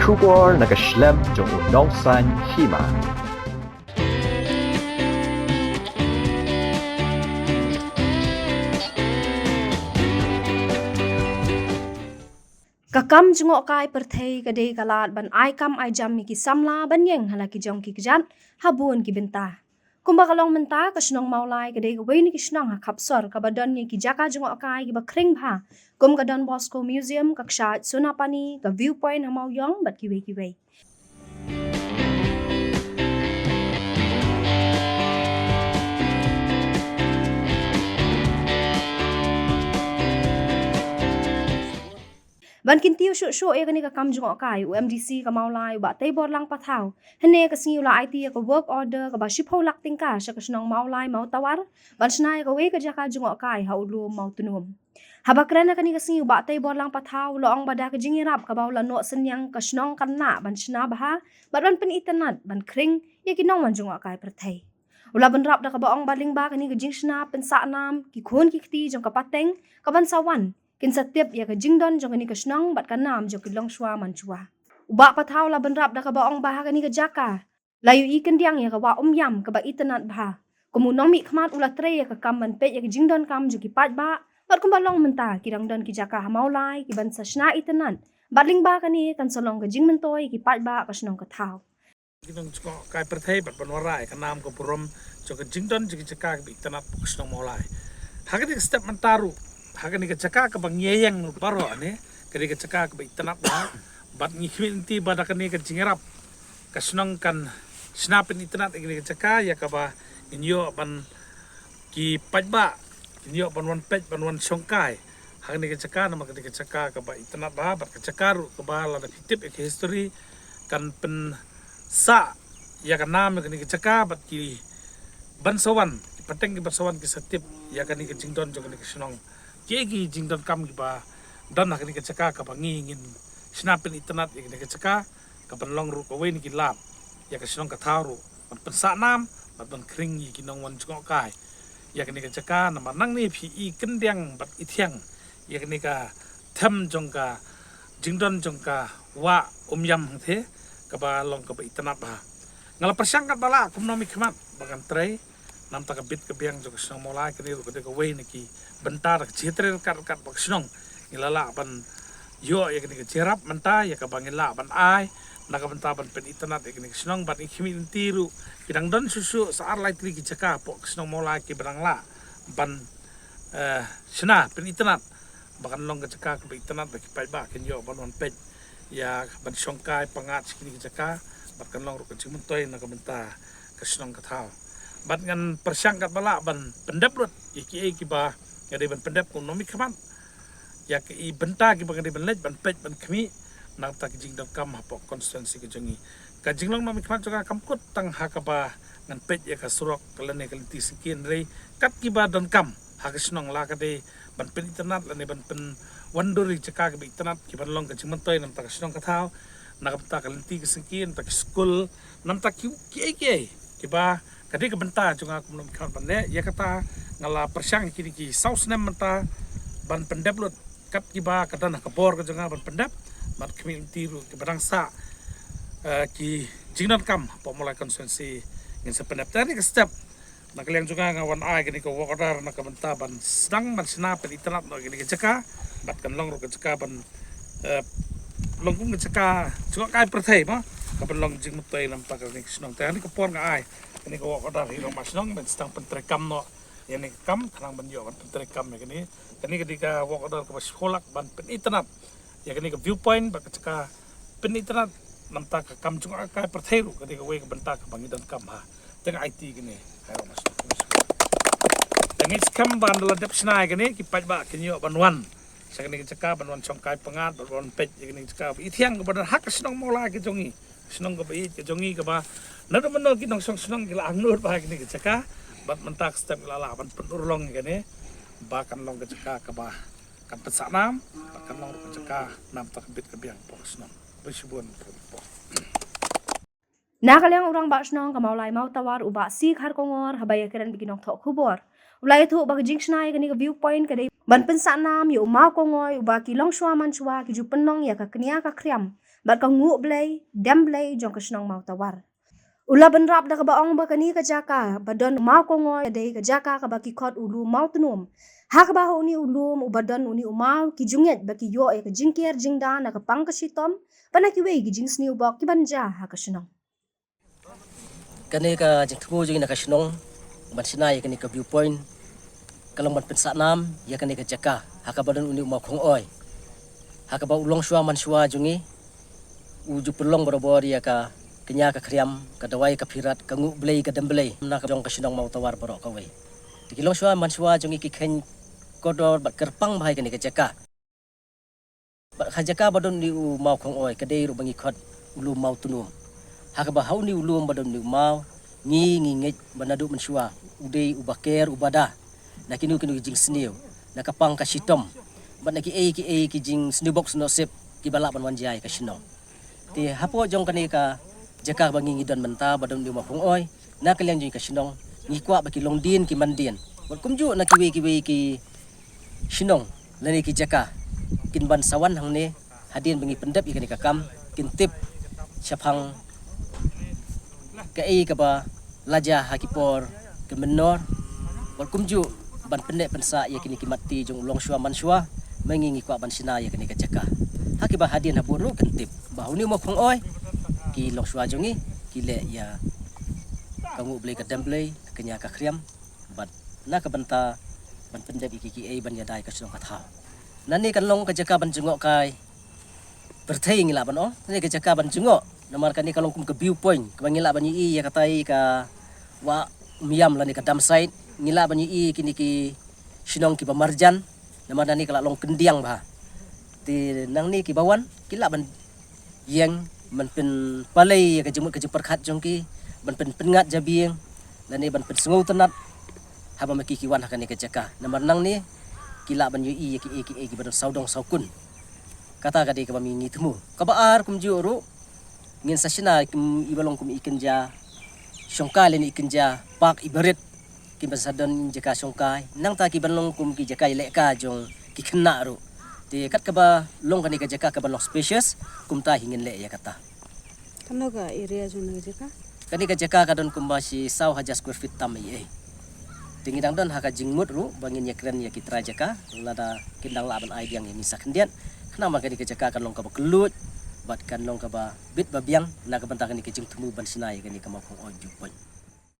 Kubor nakaslem jong udongsan hima. Kakam jungok kai perthei kadei kalat ban ai kam ai jam ki samla ban yeng hala ki jong ki kjan habun ki benta. Kumba kalong menta ka snong maulai kadei ka weni ki snong ha khapsor ka badan ni ki jaka jungok kai ki bakring bha. Kum ka Don Bosco Museum kaksha sunapani ka viewpoint hamau yong bat ki wei. Ban kintiu shu e kani ka kam jungok kai UMDC ka maulai ba tei bor lang pathau hene ka singiu la IT ka work order ka ba shipho lak tingka sha ka snong maulai mau tawar ban snai ka we ka jaka jungok kai ha ulu mau tunum habakrana kani ka singiu ba tei bor lang pathau lo ong bada ka jingirap ka baula no senyang ka snong kan na ban sna bah ban pen itanat ban kring ye ki nong man jungok kai perthei ula ban rap da ka ba ong baling ba kani ka jing sna pen sa nam ki khon ki kti jong ka pateng ka ban sawan kin setiap ya ka jingdon jong ni ka snong bat ka nam jong ki long shwa man chua uba pathau la benrap da ka ba ong bah ka ni ka jaka layu I kendiang ya ka wa yam ka ba itanat bah kumu nomi khmat ula tre ya ka kam ban pe ya ka jingdon kam jong ki pat ba bat kum ba long menta ki dang don ki jaka ha maulai ki ban sa shna itanan batling ba ka ni kan solong ka jing mentoi ki pat ba ka snong ka thau Kita cakap kai perthai bat banwarai ka nam ko purom jo ka jingdon jo ki jaka bi tanat pusno molai hagani step mentaru hagani ka jaka ka bangyayang no paro ane kadi ka jaka ka bi tanat ba bat ngikhminti badakani ka jingerap ka snong kan snapin itanat kadi ka jaka ya ka ba inyo ban ki pajba inyo ban wan pej ban wan songkai hagani ka jaka nama kadi ka jaka ka ba itanat ba bat ka jakaru ka ba la fiktif ek history kan pen sa ya kan nam kan ki caka bat ki bansawan pateng ki bansawan ki setip ya kan ki jingdon jo kan ki snong ki jingdon kam ki ba dan kan ki caka ka bangi ngin snapin itanat ya kan ki caka ka banlong ru ko wen ki lap ya ka snong ka tharu ban pensa nam bat ban kring ki nong wan jong kai ya kan ki caka na nang ni phi I kendang bat ithiang ya kan ka tham jong ka jingdon jong ka wa yam the kaba long kaba itanat ba ngala persangkat bala kumnomi khmat bagan trai nam ta bit ka biang jo snong mola kini ko de ko we niki bentar chitre kat bak snong ngilala ban yo ya kini cerap menta ya ka bangila ban ai na ka benta ban pen itanat ya kini snong ban ikhmi tiru kidang don susu saar lai tri ki jaka po snong mola ki berangla ban sna pen itanat bagan long ka jaka ka itanat ba ki pai ba kin yo ban wan pej ya ban songkai pangat sikini jaka bat kan long ru kan cimuntoi na kabenta kasnong kathau bat ngan persangkat bala ban pendep rut iki ba ngade ban pendep ko nomi khaman ya ki benta ki ban ban lej ban pej ban khmi nang ta ki jingdom kam hapok constituency ki jongi ka jinglong nomi khaman joka kamkut tang hakaba ngan pej ya ka surok kalane kaliti sikin rei kat ki ba don kam hakasnong la kade ban pen internet lane ban pen wanduri jaka ke itanat ki ban long ka jimentoi nam ta snong ka thau na ka ta kalenti ki singkin ta school nam ta ki ba kadi ka benta junga kum nom khan ban le ya kata ngala persang ki saus nem menta ban pendep lut kat ki ba kata na ka bor ka junga ban pendep ban community ru ki barang sa ki jingnan kam pomolai konsensi ngin sa pendep tani ka step na kalian juga ngawan ai gini ko wakadar na kabenta ban sedang ban sna pen itanat no gini jaka bat kan long ro jaka ban long kum jaka juga kai perthai ma ka ban long jing mutoi lam ta ka ni snong ta ni ko pon nga ai gini ko wakadar hiro mas nong ban sedang pentre kam no yani kam kanang ban yo ban pentre kam gini ketika wakadar ko sekolak ban pen itanat ya gini ko viewpoint ba jaka pen itanat lam ta ka kam juga kai perthai ru ketika we ka benta ka bangidan kam ha tengah IT gini ayo mas tengis kam ban la dep snai gini ki paj ba kinyo banwan sakni jaka banwan songkai pangat banwan pej gini jaka I thiang ban hak snong mola ki jongi snong ko bi ki jongi ka ba na do manol ki nong song snong gila angnur ba gini jaka bat mentak step lala ban penurlong gini ba kan long jaka ka ba kan pesak nam kan long jaka nam tak bit ka biang po snong besibun po Nakalyang urang ba snong kamaulai mau tawar uba si khar kongor habaya keren biginong thok khubor ulai thu ba jing snai kani ka viewpoint kade ban pen sa nam yo mau kongoi uba ki long shwa man chwa ki ju penong ya ka knia ka kriam bat ka ngu blay dem blay jong ka snong mau tawar ula benrap da ka baong ba kani ka jaka badon mau ko ngoy dei ka jaka ka baki khot ulu mau tunum hak ba ho ni ulum ubadon uni umau ki junget baki yo e ka jingkier jingda na ka pang ka sitom pana ki we ki jing sniu bok ki banja ha ka snong kani ka jingtmu jing na ka snong ban sinai kani ka viewpoint kalau ban pensa nam ya kani ka jaka hak badon uni umau khong oi hak ba ulong shwa man shwa jungi uju pelong borobor ya ka kenya ka kriam ka dawai ka phirat ka ngu blei ka demblei na ka jong ka sinong mau tawar borok ka we tikilong shwa man shwa jungi ki khen kodor bat kerpang bahai kani ka jaka bat khajaka badon ni u mau khong oi ka dei ru bangi khot ulu mau tunum hak ba hau ni ulum badon ni mau ngi ngi banadu man shwa udei ubaker ubada nakinu kinu jing sniu nakapang ka sitom bat naki ki jing sniu box no sep ki balak ban wanjai ka sinong ti hapo jong kani ka jaka bangi ngidon menta badon di mapung oi na kalian jing ka sinong ngi kwa baki long din ki mandien bat kumju na kiwe ki sinong lani ki jaka kin ban sawan hang ne hadin bangi pendap ikani ka kam kin tip syapang ka ka ba laja hakipor ke menor bat kumju ban pendek pensa ya kini kimati jong long shwa man shwa mengingi kwa ban sina ya kini ka jaka hakiba hadin haburu kentip bahuni mo khong oi ki long shwa jongi ki le ya kamu beli ka demblei kenya ka kriam bat na ka banta ban pendep iki ban ya dai ka song ka thau nani kan long ka jaka ban jungok kai berthai ngila ban ni ka jaka ban jungok namar kan ni kalong kum ke viewpoint ka ngila ban yi ya katai ka wa miam la ni ka dam side ngila ban yi kini ki sinong ki pamarjan namar nani kala long kendiang ba ti nang ni ki bawan kila ban yang man pen palai ka jemut ka jempar khat jongki ban pen pengat jabieng dan ni ban pen sengau tenat haba maki ki wan hakani ka jaka namar nang ni kila ban yu ki ban saudong saukun kata ka di ka mingi temu ka baar kum juru ngin sasina kum ibalong kum ikenja syongkal ni ikenja pak ibarit ki basadon jaka syongkai nang ta ki banlong kum ki jaka leka jong ki kena ru ti kat ka ba long kani ka jaka ka ba long spacious kumta hingin le ya kata kano ka area jung na jaka kani ka jaka ka don kumba si 1,000 square feet tam ye tingi dang don haka jingmut ru bangin ya kren ya kitra jaka lada kindang laban ai yang ni sakndian kenama kani ka jaka kan long ka ba kelut bat kan long ka ba bit babiang na ka banta kani ka jing temu ban sinai kani ka ma khong on jupon